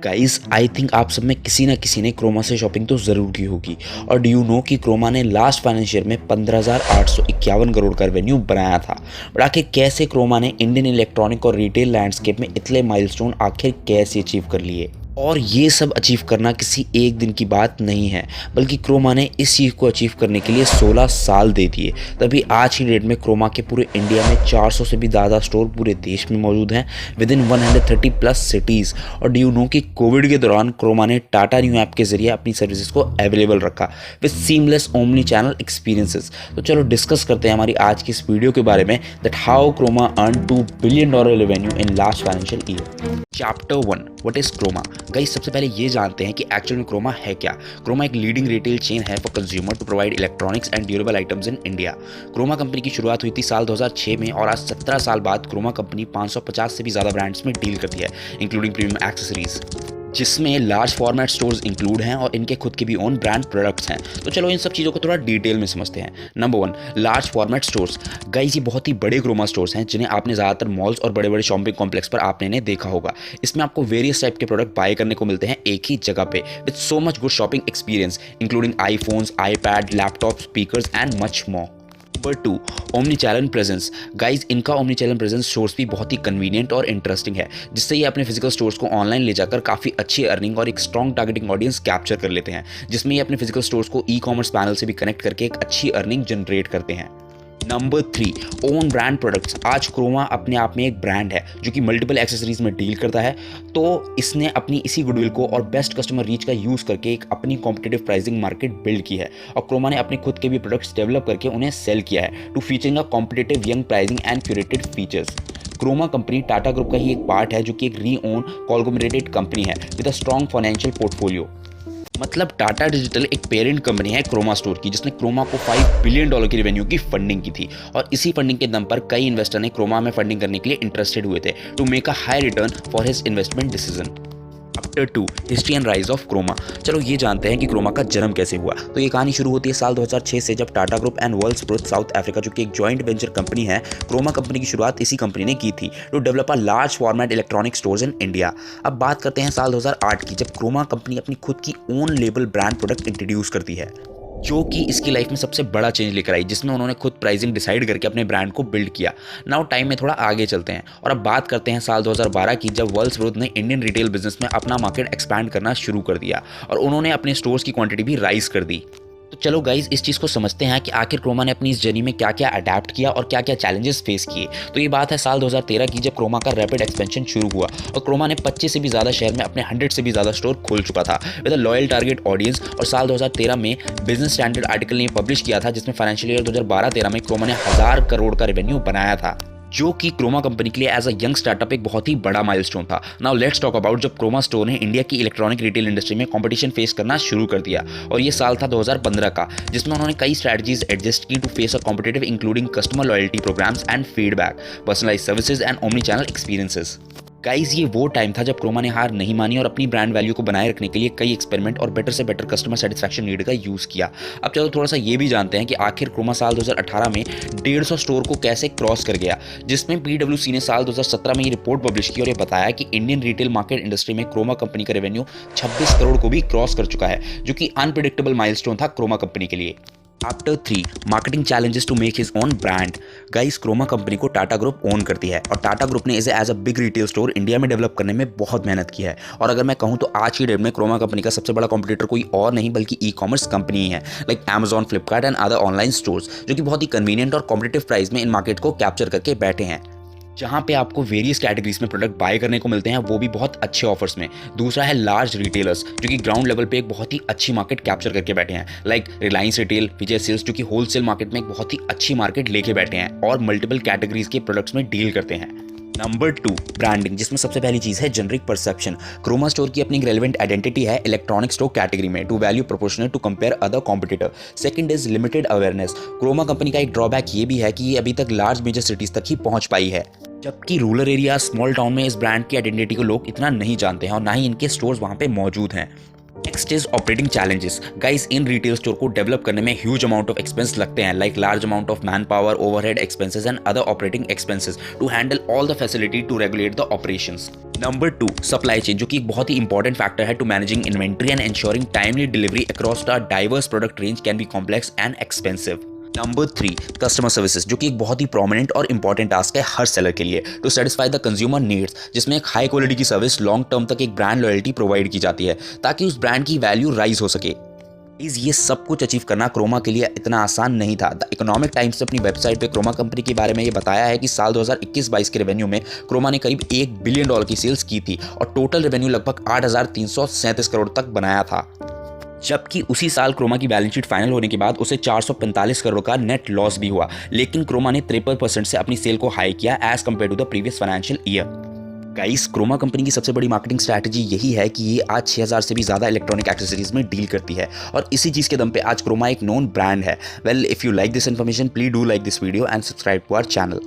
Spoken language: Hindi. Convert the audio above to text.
गाइस आई थिंक आप सब में किसी ना किसी ने क्रोमा से शॉपिंग तो ज़रूर की होगी। और डू यू नो कि क्रोमा ने लास्ट फाइनेंशियल में 15,851 करोड़ का रेवेन्यू बनाया था। बट आखिर कैसे क्रोमा ने इंडियन इलेक्ट्रॉनिक और रिटेल लैंडस्केप में इतने माइलस्टोन आखिर कैसे अचीव कर लिए। और ये सब अचीव करना किसी एक दिन की बात नहीं है, बल्कि क्रोमा ने इस चीज़ को अचीव करने के लिए 16 साल दे दिए। तभी आज की डेट में क्रोमा के पूरे इंडिया में 400 से भी ज़्यादा स्टोर पूरे देश में मौजूद हैं, विद इन 130 प्लस सिटीज़। और डू यू नो कि कोविड के दौरान क्रोमा ने टाटा न्यू ऐप के जरिए अपनी सर्विसेज को अवेलेबल रखा with seamless omni channel experiences. तो चलो डिस्कस करते हैं हमारी आज की इस वीडियो के बारे में, that how Croma earn $2 billion revenue in last financial year. Chapter 1, what is Croma. Guys सबसे पहले ये जानते हैं कि एक्चुअल में क्रोमा है क्या। क्रोमा एक लीडिंग रिटेल चेन है for consumer to provide electronics and durable items in India. Croma company की शुरुआत हुई थी साल 2006 में, और आज 17 साल बाद क्रोमा कंपनी 550 से भी ज़्यादा ब्रांड्स में डील करती है, इंक्लूडिंग प्रीमियम एक्सेसरीज, जिसमें लार्ज फॉर्मेट स्टोर्स इंक्लूड हैं और इनके खुद के भी ओन ब्रांड प्रोडक्ट्स हैं। तो चलो इन सब चीज़ों को थोड़ा डिटेल में समझते हैं। Number 1, large format stores. Guys ये बहुत ही बड़े क्रोमा स्टोर्स हैं जिन्हें आपने ज़्यादातर मॉल्स और बड़े बड़े शॉपिंग कॉम्प्लेक्स पर आपने इन्हें देखा होगा। इसमें आपको वेरियस टाइप के प्रोडक्ट बाय करने को मिलते हैं एक ही जगह पे, with so much good shopping experience including iPhones, iPad, laptop, speakers and much more. Number 2, omni channel presence. Guys इनका ओमनी चैनल प्रेजेंस स्टोर्स भी बहुत ही कन्वीनियंट और इंटरेस्टिंग है, जिससे ये अपने फिजिकल स्टोर्स को ऑनलाइन ले जाकर काफ़ी अच्छी अर्निंग और एक स्ट्रॉन्ग टारगेटिंग ऑडियंस कैप्चर कर लेते हैं, जिसमें ये अपने फिजिकल स्टोर्स को ई कॉमर्स पैनल से भी कनेक्ट करके एक अच्छी अर्निंग जनरेट करते हैं। Number 3, own brand products. आज क्रोमा अपने आप में एक ब्रांड है जो कि मल्टीपल एक्सेसरीज में डील करता है। तो इसने अपनी इसी गुडविल को और बेस्ट कस्टमर रीच का यूज़ करके एक अपनी कॉम्पिटिटिव प्राइसिंग मार्केट बिल्ड की है, और क्रोमा ने अपने खुद के भी प्रोडक्ट्स डेवलप करके उन्हें सेल किया है to featuring a competitive young pricing and curated features. Croma company Tata group का ही एक पार्ट है, जो कि एक री ओन कॉन्ग्लोमरेटेड कंपनी है with a strong financial portfolio. मतलब टाटा डिजिटल एक पेरेंट कंपनी है क्रोमा स्टोर की, जिसने क्रोमा को $5 बिलियन की रेवेन्यू की फंडिंग की थी, और इसी फंडिंग के दम पर कई इन्वेस्टर ने क्रोमा में फंडिंग करने के लिए इंटरेस्टेड हुए थे to make a high return for his investment decision. Chapter 2, history and rise of Croma. चलो ये जानते हैं कि क्रोमा का जन्म कैसे हुआ। तो ये कहानी शुरू होती है साल 2006 से, जब Tata group and worlds growth South Africa, जो कि एक जॉइंट वेंचर कंपनी है, क्रोमा कंपनी की शुरुआत इसी कंपनी ने की थी to develop a large format electronic stores in India. अब बात करते हैं साल 2008 की, जब क्रोमा कंपनी अपनी खुद की own label brand product introduce करती है, जो कि इसकी लाइफ में सबसे बड़ा चेंज लेकर आई, जिसमें उन्होंने खुद प्राइसिंग डिसाइड करके अपने ब्रांड को बिल्ड किया। नाउ टाइम में थोड़ा आगे चलते हैं और अब बात करते हैं साल 2012 की, जब वर्ल्ड्स ग्रोथ ने इंडियन रिटेल बिजनेस में अपना मार्केट एक्सपैंड करना शुरू कर दिया और उन्होंने अपने स्टोर्स की क्वांटिटी भी राइज कर दी। तो चलो गाइज इस चीज़ को समझते हैं कि आखिर क्रोमा ने अपनी इस जर्नी में क्या क्या अडेप्ट किया और क्या क्या चैलेंजेस फेस किए। तो ये बात है साल 2013 की, जब क्रोमा का रैपिड एक्सपेंशन शुरू हुआ और क्रोमा ने 25 से भी ज़्यादा शहर में अपने 100 से भी ज़्यादा स्टोर खोल चुका था with a loyal target audience. और साल 2013 में बिजनेस स्टैंडर्ड आर्टिकल ने पब्लिश किया था, जिसमें फाइनेंशियल ईयर 2012-13 में क्रोमा ने 1000 करोड़ का रेवेन्यू बनाया था, जो कि क्रोमा कंपनी के लिए एज अ यंग स्टार्टअप एक बहुत ही बड़ा माइलस्टोन था। नाउ लेट्स टॉक अबाउट जब क्रोमा स्टोर ने इंडिया की इलेक्ट्रॉनिक रिटेल इंडस्ट्री में कंपटीशन फेस करना शुरू कर दिया, और ये साल था 2015 का, जिसमें उन्होंने कई स्ट्रैटेजीज एडजस्ट की to face a competitive, including customer loyalty programs and feedback, personalize services and omni channel experiences. Guys ये वो टाइम था जब क्रोमा ने हार नहीं मानी और अपनी ब्रांड वैल्यू को बनाए रखने के लिए कई एक्सपेरिमेंट और बेटर से बेटर कस्टमर सेटिस्फैक्शन नीड का यूज़ किया। अब चलो थोड़ा सा ये भी जानते हैं कि आखिर क्रोमा साल 2018 में 150 स्टोर को कैसे क्रॉस कर गया, जिसमें PwC ने साल 2017 में ये रिपोर्ट पब्लिश की और ये बताया कि इंडियन रिटेल मार्केट इंडस्ट्री में क्रोमा कंपनी का रेवेन्यू 26 करोड़ को भी क्रॉस कर चुका है, जो कि अनप्रिडिक्टेबल माइलस्टोन था क्रोमा कंपनी के लिए। Chapter 3, marketing challenges to make his own brand. Guys Croma company को टाटा ग्रुप ओन करती है, और टाटा ग्रुप ने इसे as a big retail store India में डेवलप करने में बहुत मेहनत की है। और अगर मैं कहूँ तो आज की डेट में क्रोमा कंपनी का सबसे बड़ा कॉम्पिटिटर कोई और नहीं बल्कि ई कॉमर्स कंपनी ही है, like Amazon, Flipkart and other online stores, जो कि बहुत ही कन्वीनियंट और कॉम्पिटिटिव प्राइस में इन मार्केट को कैप्चर करके बैठे हैं, जहाँ पे आपको वेरियस कैटेगरीज में प्रोडक्ट बाय करने को मिलते हैं, वो भी बहुत अच्छे ऑफर्स में। दूसरा है लार्ज रिटेलर्स, जो कि ग्राउंड लेवल पे एक बहुत ही अच्छी मार्केट कैप्चर करके बैठे हैं, लाइक रिलायंस रिटेल, विजय सेल्स, जो कि होलसेल मार्केट में एक बहुत ही अच्छी मार्केट लेके बैठे हैं और मल्टीपल कैटेगरीज के प्रोडक्ट्स में डील करते हैं। नंबर 2, ब्रांडिंग, जिसमें सबसे पहली चीज़ है जेनरिक परसेप्शन। क्रोमा स्टोर की अपनी रेलेवेंट आइडेंटिटी है इलेक्ट्रॉनिक स्टोर कैटेगरी में to value proportional to compare other competitor. Second is limited awareness. Croma company का एक ड्रॉबैक ये भी है कि ये अभी तक लार्ज मेजर सिटीज़ तक ही पहुंच पाई है, जबकि रूरल एरिया, स्मॉल टाउन में इस ब्रांड की आइडेंटिटी को लोग इतना नहीं जानते हैं और ना ही इनके स्टोर्स वहाँ पे मौजूद हैं। Next is operating challenges. Guys, इन रिटेल स्टोर को डेवलप करने में ह्यूज अमाउंट ऑफ एक्सपेंस लगते हैं, like large amount of man power, overhead expenses and other operating expenses to handle all the facility to regulate the operations. Number 2, supply chain, जो कि एक बहुत ही इंपॉर्टेंट फैक्टर है to managing inventory and ensuring timely delivery across a diverse product range can be complex and expensive. Number 3, customer services, जो कि एक बहुत ही प्रोमिनेंट और इंपॉर्टेंट टास्क है हर सेलर के लिए to satisfy the consumer needs, जिसमें एक हाई क्वालिटी की सर्विस लॉन्ग टर्म तक एक ब्रांड लॉयल्टी प्रोवाइड की जाती है ताकि उस ब्रांड की वैल्यू राइज हो सके। ये सब कुछ अचीव करना क्रोमा के लिए इतना आसान नहीं था। द इकोनॉमिक टाइम्स ने अपनी वेबसाइट पे क्रोमा कंपनी के बारे में ये बताया है कि साल 2021-22 के रेवेन्यू में क्रोमा ने करीब $1 बिलियन की सेल्स की थी और टोटल रेवेन्यू लगभग 8,337 करोड़ तक बनाया था। जबकि उसी साल क्रोमा की बैलेंस शीट फाइनल होने के बाद उसे 445 करोड़ का नेट लॉस भी हुआ, लेकिन क्रोमा ने 53% से अपनी सेल को हाई किया as compare to the previous financial year. Guys, Croma company की सबसे बड़ी मार्केटिंग स्ट्रैटेजी यही है कि ये आज 6000 से भी ज़्यादा इलेक्ट्रॉनिक एक्सेसरीज में डील करती है और इसी चीज़ के दम पे आज क्रोमा एक नोन ब्रांड है। Well, if you like this information, please do like this video and subscribe to our channel.